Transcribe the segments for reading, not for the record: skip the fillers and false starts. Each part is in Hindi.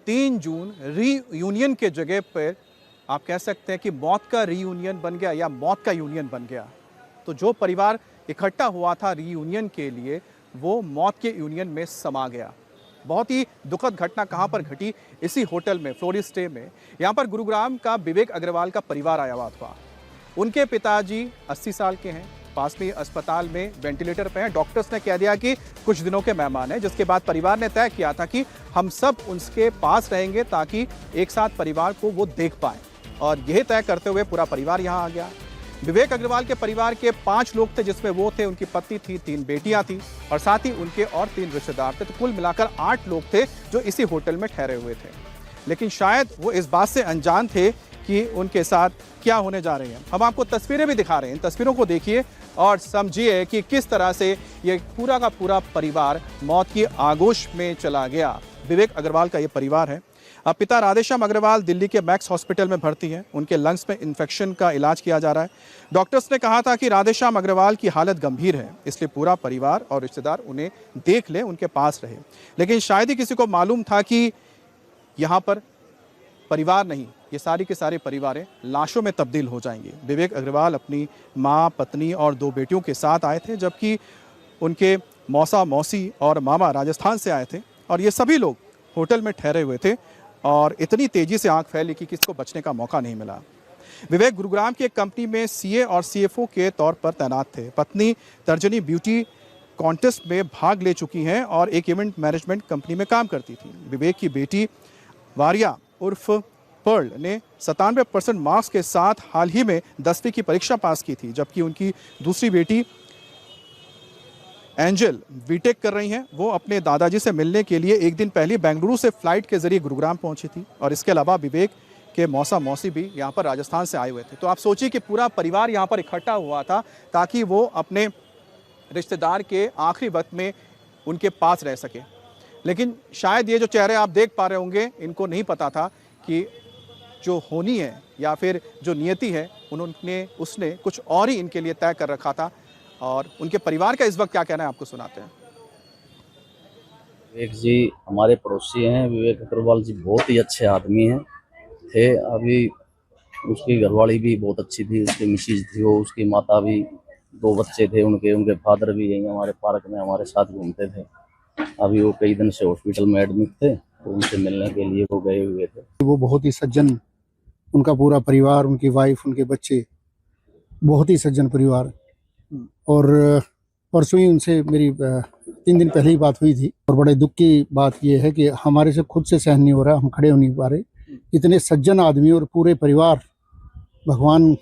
3 जून रीयूनियन के जगह पर आप कह सकते हैं कि मौत का रीयूनियन बन गया या मौत का यूनियन बन गया। तो जो परिवार इकट्ठा हुआ था रीयूनियन के लिए, वो मौत के यूनियन में समा गया। बहुत ही दुखद घटना कहाँ पर घटी? इसी होटल में, फ्लोरिस स्टे में। यहाँ पर गुरुग्राम का विवेक अग्रवाल का परिवार आया हुआ था। उनके पिताजी 80 साल के हैं, पास में अस्पताल में वेंटिलेटर पे हैं। डॉक्टर्स ने कह दिया कि कुछ दिनों के मेहमान हैं, जिसके बाद परिवार ने तय किया था कि हम सब उनके पास रहेंगे ताकि एक साथ परिवार को वो देख पाए। और यह तय करते हुए पूरा परिवार यहाँ आ गया। विवेक अग्रवाल के परिवार के 5 लोग थे, जिसमें वो थे, उनकी पत्नी थी, 3 बेटियां थी और साथ ही उनके और 3 रिश्तेदार थे। तो कुल मिलाकर 8 लोग थे जो इसी होटल में ठहरे हुए थे। लेकिन शायद वो इस बात से अनजान थे कि उनके साथ क्या होने जा रही है। हम आपको तस्वीरें भी दिखा रहे हैं, इन तस्वीरों को देखिए और समझिए कि किस तरह से ये पूरा का पूरा परिवार मौत की आगोश में चला गया। विवेक अग्रवाल का ये परिवार है। अब पिता राधेश्याम अग्रवाल दिल्ली के मैक्स हॉस्पिटल में भर्ती हैं। उनके लंग्स में इन्फेक्शन का इलाज किया जा रहा है। डॉक्टर्स ने कहा था कि राधेश्याम अग्रवाल की हालत गंभीर है, इसलिए पूरा परिवार और रिश्तेदार उन्हें देख लें, उनके पास रहे। लेकिन शायद ही किसी को मालूम था कि यहाँ पर परिवार नहीं, ये सारी के सारे परिवारें लाशों में तब्दील हो जाएंगे। विवेक अग्रवाल अपनी माँ, पत्नी और 2 बेटियों के साथ आए थे, जबकि उनके मौसा, मौसी और मामा राजस्थान से आए थे और ये सभी लोग होटल में ठहरे हुए थे और इतनी तेजी से आग फैली कि किसी को बचने का मौका नहीं मिला। विवेक गुरुग्राम की एक कंपनी में सीए और सीएफओ के तौर पर तैनात थे। पत्नी तर्जनी ब्यूटी कॉन्टेस्ट में भाग ले चुकी हैं और एक इवेंट मैनेजमेंट कंपनी में काम करती थी। विवेक की बेटी वारिया उर्फ पर्ल ने 97% मार्क्स के साथ हाल ही में 10वीं की परीक्षा पास की थी, जबकि उनकी दूसरी बेटी एंजल बीटेक कर रही हैं। वो अपने दादाजी से मिलने के लिए एक दिन पहले बेंगलुरु से फ्लाइट के जरिए गुरुग्राम पहुंची थी और इसके अलावा विवेक के मौसा, मौसी भी यहाँ पर राजस्थान से आए हुए थे। तो आप सोचिए कि पूरा परिवार यहाँ पर इकट्ठा हुआ था ताकि वो अपने रिश्तेदार के आखिरी वक्त में उनके पास रह सके। लेकिन शायद ये जो चेहरे आप देख पा रहे होंगे, इनको नहीं पता था कि जो होनी है या फिर जो नियति है उसने कुछ और ही इनके लिए तय कर रखा था। और उनके परिवार का इस वक्त क्या कहना है, आपको सुनाते हैं। विवेक जी हमारे पड़ोसी हैं। विवेक अग्रवाल जी बहुत ही अच्छे आदमी हैं थे। अभी उसकी घरवाली भी बहुत अच्छी थी, उसकी मिसेज थी, वो उसकी माता भी, 2 बच्चे थे उनके फादर भी यहीं हमारे पार्क में हमारे साथ घूमते थे। अभी वो कई दिन से हॉस्पिटल में एडमिट थे, तो उनसे मिलने के लिए वो गए हुए थे। वो बहुत ही सज्जन, उनका पूरा परिवार, उनकी वाइफ, उनके बच्चे, बहुत ही सज्जन परिवार। और परसों ही उनसे मेरी 3 दिन पहले ही बात हुई थी। और बड़े दुख की बात यह है कि हमारे से खुद से सहन नहीं हो रहा, हम खड़े हो नहीं पा रहे। इतने सज्जन आदमी और पूरे परिवार, भगवान,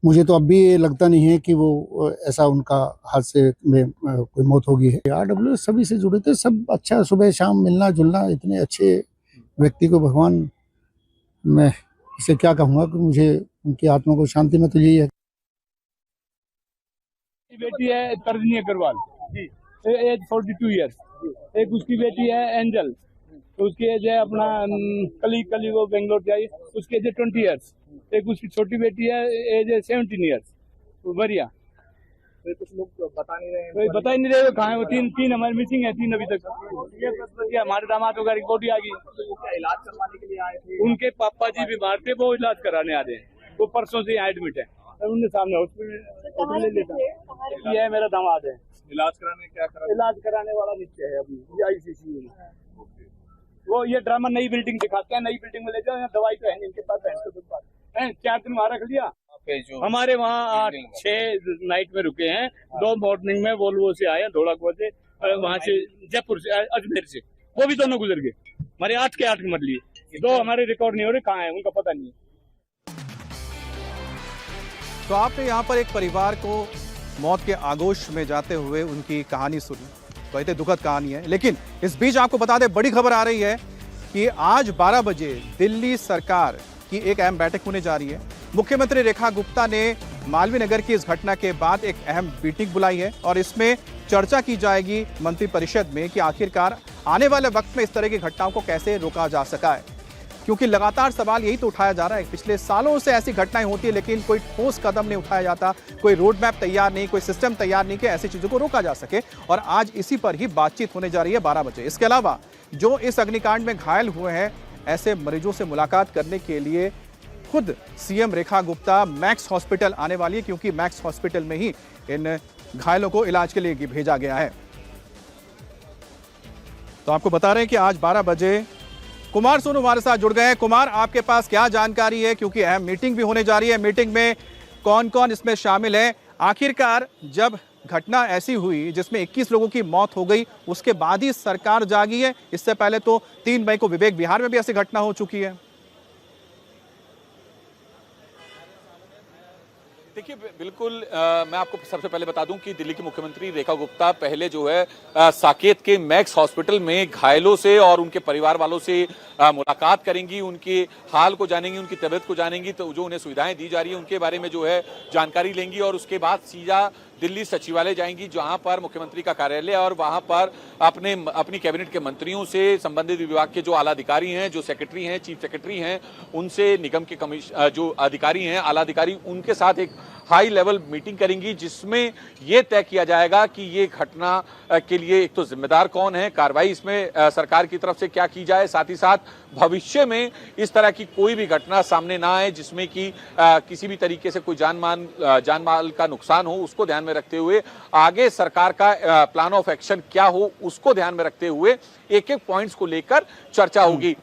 मुझे तो अब भी ये लगता नहीं है कि वो ऐसा उनका हादसे में कोई मौत होगी है। RWS सभी से जुड़े थे, सब अच्छा, सुबह शाम मिलना जुलना, इतने अच्छे व्यक्ति को भगवान, मैं इसे क्या कहूँगा कि मुझे उनकी आत्मा को शांति में तो यही है। बेटी है तर्जनी अग्रवाल जी, एज 42 ईयर्स। एक उसकी बेटी है एंजल, तो उसकी एज है अपना कली वो बेंगलोर से आई, उसकी एज है 20 ईयर्स। एक उसकी छोटी बेटी है, एज है 17 ईयर्स। तो बढ़िया। तो कुछ लोग बता नहीं रहे हैं, बता ही नहीं रहे कहाँ है वो। 3 हमारे मिसिंग है, 3 अभी तक। हमारे दामाद का रिपोर्ट ही आ गई। इलाज करवाने के लिए आए थे। उनके पापा जी बीमार थे, वो इलाज कराने आ रहे हैं। वो परसों से एडमिट है, उनके सामने हॉस्पिटल ले लेता है। मेरा दामाद है। इलाज कराने क्या करा? इलाज कराने वाला नीचे है अभी ICCU में। वो ये ड्रामा नई बिल्डिंग दिखाते हैं, नई बिल्डिंग में ले जाओ, दवाई तो है नहीं इनके पास, 4 दिन वहाँ रख लिया। हमारे वहाँ 6 नाइट में रुके हैं। 2 मॉर्निंग में वोल्वो से आए, धोलाकुआ से, वहाँ से जयपुर से, अजमेर से, वो भी दोनों गुजर गए। हमारे 8 के 8 मर लिए। 2 हमारे रिकॉर्ड नहीं हो रहे, कहाँ है उनका पता नहीं है। तो आपने यहाँ पर एक परिवार को मौत के आगोश में जाते हुए उनकी कहानी सुनी। बहुत ही दुखद कहानी है। लेकिन इस बीच आपको बता दें, बड़ी खबर आ रही है कि आज 12 बजे दिल्ली सरकार की एक अहम बैठक होने जा रही है। मुख्यमंत्री रेखा गुप्ता ने मालवीय नगर की इस घटना के बाद एक अहम मीटिंग बुलाई है और इसमें चर्चा की जाएगी मंत्रिपरिषद में कि आखिरकार आने वाले वक्त में इस तरह की घटनाओं को कैसे रोका जा सका है। क्योंकि लगातार सवाल यही तो उठाया जा रहा है, पिछले सालों से ऐसी घटनाएं होती है लेकिन कोई ठोस कदम नहीं उठाया जाता, कोई रोड मैप तैयार नहीं, कोई सिस्टम तैयार नहीं कि ऐसी चीजों को रोका जा सके। और आज इसी पर ही बातचीत होने जा रही है 12 बजे। इसके अलावा जो इस अग्निकांड में घायल हुए हैं, ऐसे मरीजों से मुलाकात करने के लिए खुद CM Rekha Gupta max hospital आने वाली है, क्योंकि मैक्स हॉस्पिटल में ही इन घायलों को इलाज के लिए भेजा गया है। तो आपको बता रहे हैं कि आज 12 बजे कुमार सोनू हमारे साथ जुड़ गए हैं। कुमार, आपके पास क्या जानकारी है, क्योंकि अहम मीटिंग भी होने जा रही है, मीटिंग में कौन कौन इसमें शामिल है? आखिरकार जब घटना ऐसी हुई जिसमें 21 लोगों की मौत हो गई, उसके बाद ही सरकार जागी है? इससे पहले तो 3 मई को विवेक विहार में भी ऐसी घटना हो चुकी है। देखिए, बिल्कुल मैं आपको सबसे पहले बता दूं कि दिल्ली की मुख्यमंत्री रेखा गुप्ता पहले जो है साकेत के मैक्स हॉस्पिटल में घायलों से और उनके परिवार वालों से मुलाकात करेंगी, उनके हाल को जानेंगी, उनकी तबीयत को जानेंगी, तो जो उन्हें सुविधाएं दी जा रही है उनके बारे में जो है जानकारी लेंगी और उसके बाद सीधा दिल्ली सचिवालय जाएंगी, जहां पर मुख्यमंत्री का कार्यालय और वहां पर अपनी कैबिनेट के मंत्रियों से, संबंधित विभाग के जो आला अधिकारी हैं, जो सेक्रेटरी हैं, चीफ सेक्रेटरी हैं, उनसे, निगम के जो अधिकारी हैं, आला अधिकारी, उनके साथ एक हाई लेवल मीटिंग करेंगी, जिसमें यह तय किया जाएगा कि ये घटना के लिए एक तो जिम्मेदार कौन है, कार्रवाई इसमें सरकार की तरफ से क्या की जाए, साथ ही साथ भविष्य में इस तरह की कोई भी घटना सामने ना आए जिसमें कि किसी भी तरीके से कोई जान माल का नुकसान हो, उसको ध्यान में रखते हुए आगे सरकार का प्लान ऑफ एक्शन क्या हो, उसको ध्यान में रखते हुए एक एक पॉइंट्स को लेकर चर्चा होगी।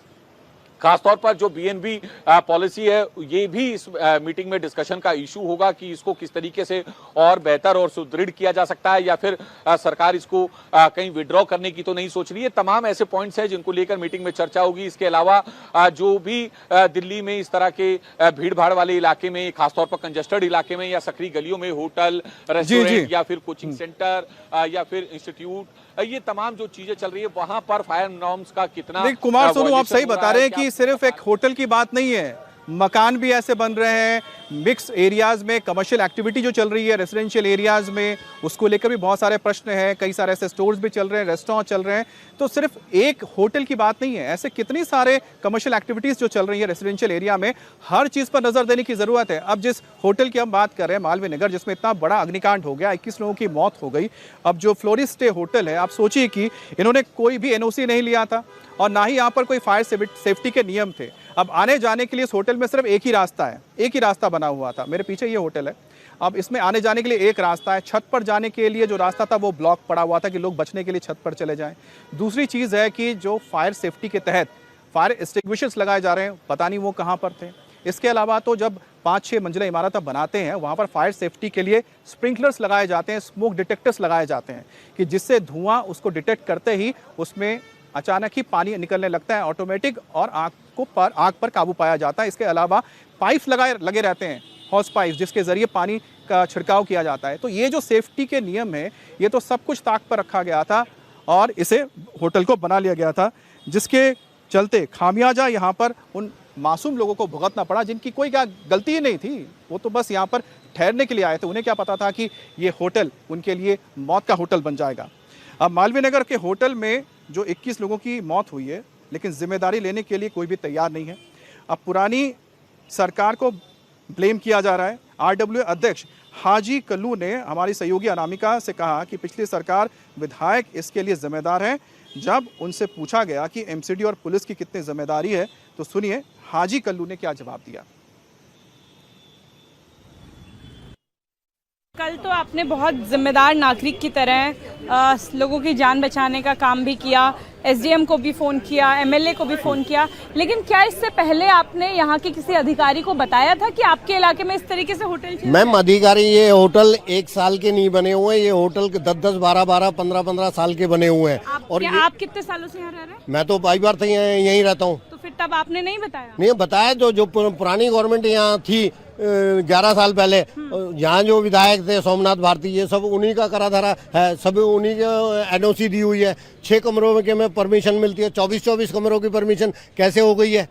खासतौर पर जो बीएनबी पॉलिसी है, ये भी इस मीटिंग में डिस्कशन का इशू होगा कि इसको किस तरीके से और बेहतर और सुदृढ़ किया जा सकता है, या फिर सरकार इसको कहीं विड्रॉ करने की तो नहीं सोच रही है। तमाम ऐसे पॉइंट्स हैं जिनको लेकर मीटिंग में चर्चा होगी। इसके अलावा जो भी दिल्ली में इस तरह के भीड़ भाड़ वाले इलाके में, खासतौर पर कंजेस्टेड इलाके में या सक्रिय गलियों में होटल, रेस्टोरेंट या फिर कोचिंग सेंटर या फिर इंस्टीट्यूट, ये तमाम जो चीजें चल रही है, वहां पर फायर नॉर्म्स का कितना। कुमार सोनू, आप सही बता रहे हैं कि सिर्फ एक होटल की बात नहीं है, मकान भी ऐसे बन रहे हैं, मिक्स एरियाज में कमर्शियल एक्टिविटी जो चल रही है रेजिडेंशियल एरियाज में, उसको लेकर भी बहुत सारे प्रश्न हैं। कई सारे ऐसे स्टोर्स भी चल रहे हैं, रेस्टोरेंट चल रहे हैं। तो सिर्फ एक होटल की बात नहीं है, ऐसे कितनी सारे कमर्शियल एक्टिविटीज जो चल रही है रेजिडेंशियल एरिया में, हर चीज पर नजर देने की जरूरत है। अब जिस होटल की हम बात कर रहे हैं, मालवीय नगर, जिसमें इतना बड़ा अग्निकांड हो गया, 21 लोगों की मौत हो गई, अब जो फ्लोरिस्ट स्टे होटल है, आप सोचिए कि इन्होंने कोई भी एनओसी नहीं लिया था और ना ही यहाँ पर कोई फायर सेफ्टी के नियम थे। अब आने जाने के लिए इस होटल में सिर्फ एक ही रास्ता है, एक ही रास्ता बना हुआ था। मेरे पीछे ये होटल है, अब इसमें आने जाने के लिए एक रास्ता है। छत पर जाने के लिए जो रास्ता था वो ब्लॉक पड़ा हुआ था कि लोग बचने के लिए छत पर चले जाएं। दूसरी चीज़ है कि जो फायर सेफ्टी के तहत फायर एक्सटिंग्विशर्स लगाए जा रहे हैं, पता नहीं वो कहाँ पर थे। इसके अलावा तो जब 5-6 मंजिला इमारत आप बनाते हैं, वहाँ पर फायर सेफ्टी के लिए स्प्रिंकलर्स लगाए जाते हैं, स्मोक डिटेक्टर्स लगाए जाते हैं कि जिससे धुआं उसको डिटेक्ट करते ही उसमें अचानक ही पानी निकलने लगता है ऑटोमेटिक और आग पर काबू पाया जाता है। इसके अलावा पाइप्स लगे रहते हैं, हॉस पाइप्स, जिसके जरिए पानी का छिड़काव किया जाता है। तो ये जो सेफ्टी के नियम है, ये तो सब कुछ ताक पर रखा गया था और इसे होटल को बना लिया गया था, जिसके चलते खामियाजा यहाँ पर उन मासूम लोगों को भुगतना पड़ा जिनकी कोई क्या गलती ही नहीं थी। वो तो बस यहाँ पर ठहरने के लिए आए थे, उन्हें क्या पता था कि ये होटल उनके लिए मौत का होटल बन जाएगा। अब मालवीय नगर के होटल में जो 21 लोगों की मौत हुई है, लेकिन जिम्मेदारी लेने के लिए कोई भी तैयार नहीं है। अब पुरानी सरकार को ब्लेम किया जा रहा है। आरडब्ल्यू अध्यक्ष हाजी कल्लू ने हमारी सहयोगी अनामिका से कहा कि पिछली सरकार, विधायक इसके लिए जिम्मेदार हैं। जब उनसे पूछा गया कि एमसीडी और पुलिस की कितनी जिम्मेदारी है, तो सुनिए हाजी कल्लू ने क्या जवाब दिया। कल तो आपने बहुत जिम्मेदार नागरिक की तरह लोगों की जान बचाने का काम भी किया, एसडीएम को भी फ़ोन किया, एमएलए को भी फ़ोन किया, लेकिन क्या इससे पहले आपने यहाँ के किसी अधिकारी को बताया था कि आपके इलाके में इस तरीके से होटल? मैम, अधिकारी, ये होटल 1 साल के नहीं बने हुए हैं, ये होटल 10-10, 12-12, 15-15 साल के बने हुए हैं। और आप कितने सालों से यहाँ रह रहे हैं? मैं तो कई बार से यहीं रहता हूँ। तो फिर तब आपने नहीं बताया? नहीं बताया, जो पुरानी गवर्नमेंट यहाँ थी 11 साल पहले, यहाँ जो विधायक थे सोमनाथ भारती, ये सब उन्हीं का करा धरा है, सब उन्हीं के एनओसी दी हुई है। 6 कमरों के में परमिशन मिलती है, 24 कमरों की परमिशन कैसे हो गई है?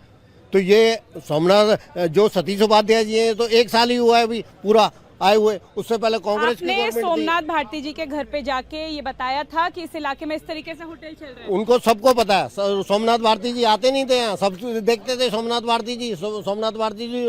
तो ये सोमनाथ जो सतीश उपाध्याय जी हैं, तो 1 साल ही हुआ है अभी पूरा आए हुए। उससे पहले कांग्रेस की गवर्नमेंट थी। सोमनाथ भारती जी के घर पे जाके ये बताया था कि इस इलाके में इस तरीके से होटल चल रहे हैं? उनको सबको पता है। सोमनाथ भारती जी आते नहीं थे यहाँ, सब देखते थे। सोमनाथ भारती जी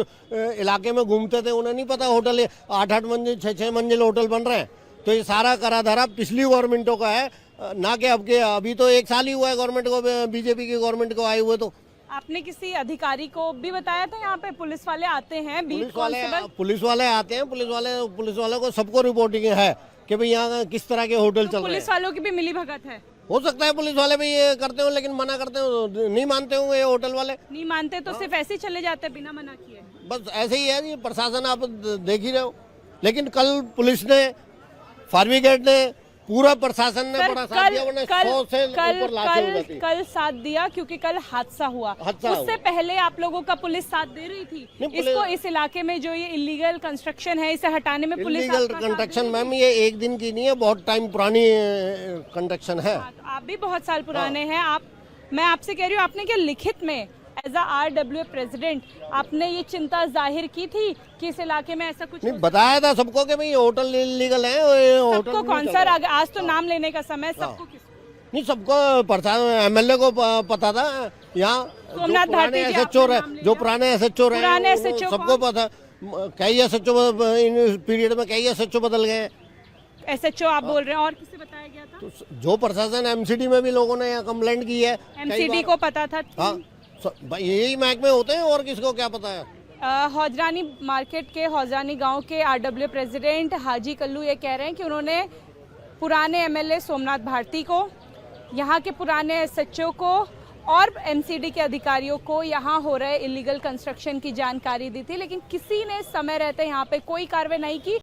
इलाके में घूमते थे, उन्हें नहीं पता होटल 8-8 मंजिल 6-6 मंजिल होटल बन रहे हैं। तो ये सारा करा धरा पिछली गवर्नमेंटों का है। ना कि अब के अभी तो 1 साल ही हुआ है गवर्नमेंट को, बीजेपी की गवर्नमेंट को आए हुए। तो आपने किसी अधिकारी को भी बताया था यहाँ पे पुलिस वाले आते हैं, बीट कांस्टेबल? पुलिस वाले आते हैं, पुलिस वालों को सबको रिपोर्टिंग है कि भाई यहाँ किस तरह के होटल चल रहे हैं। पुलिस वालों की भी मिली भगत है? हो सकता है पुलिस वाले भी ये करते हो, लेकिन मना करते हो, नहीं मानते होंगे ये होटल वाले। नहीं मानते तो सिर्फ ऐसे ही चले जाते बिना मना किए? बस ऐसे ही है, ये प्रशासन आप देख ही रहे हो। लेकिन कल पुलिस ने, फायर ब्रिगेड ने, पूरा प्रशासन ने सर, बड़ा साथ दिया, वरना 100 से ऊपर लाशें हो जाती। कल साथ दिया क्योंकि कल हादसा हुआ। उससे पहले आप लोगों का पुलिस साथ दे रही थी इसको, इस इलाके में जो ये इलीगल कंस्ट्रक्शन है इसे हटाने में पुलिस इलीगल कंस्ट्रक्शन मैम ये एक दिन की नहीं है, बहुत टाइम पुरानी कंस्ट्रक्शन है। आप भी बहुत साल पुराने हैं। मैं आपसे कह रही हूँ, आपने क्या लिखित में एज अ RWA प्रेसिडेंट आपने ये चिंता जाहिर की थी कि इस इलाके में ऐसा कुछ नहीं? बताया था सबको कि भाई होटल इलीगल है। और होटल सबको कौन सा? आज तो नाम लेने का समय, सबको किसको? नहीं, सबको MLA को पता था। यहाँ सोमनाथ भारती जी, जो पुराने SHO रहे, पुराने SHO सबको पता। कई SHO इन पीरियड में कई SHO बदल गए। SHO आप बोल रहे हैं, और किसे बताया गया था? तो जो प्रशासन MCD में भी लोगों ने कंप्लेंट की है। MCD को पता था? हाँ, यही महकमे होते हैं, और किसको क्या पता है। हौजरानी मार्केट के हौजरानी गांव के RWA प्रेसिडेंट हाजी कल्लू ये कह रहे हैं कि उन्होंने पुराने MLA सोमनाथ भारती को, यहाँ के पुराने SHO को और MCD के अधिकारियों को यहाँ हो रहे इलीगल कंस्ट्रक्शन की जानकारी दी थी, लेकिन किसी ने समय रहते यहाँ पे कोई कार्रवाई नहीं की।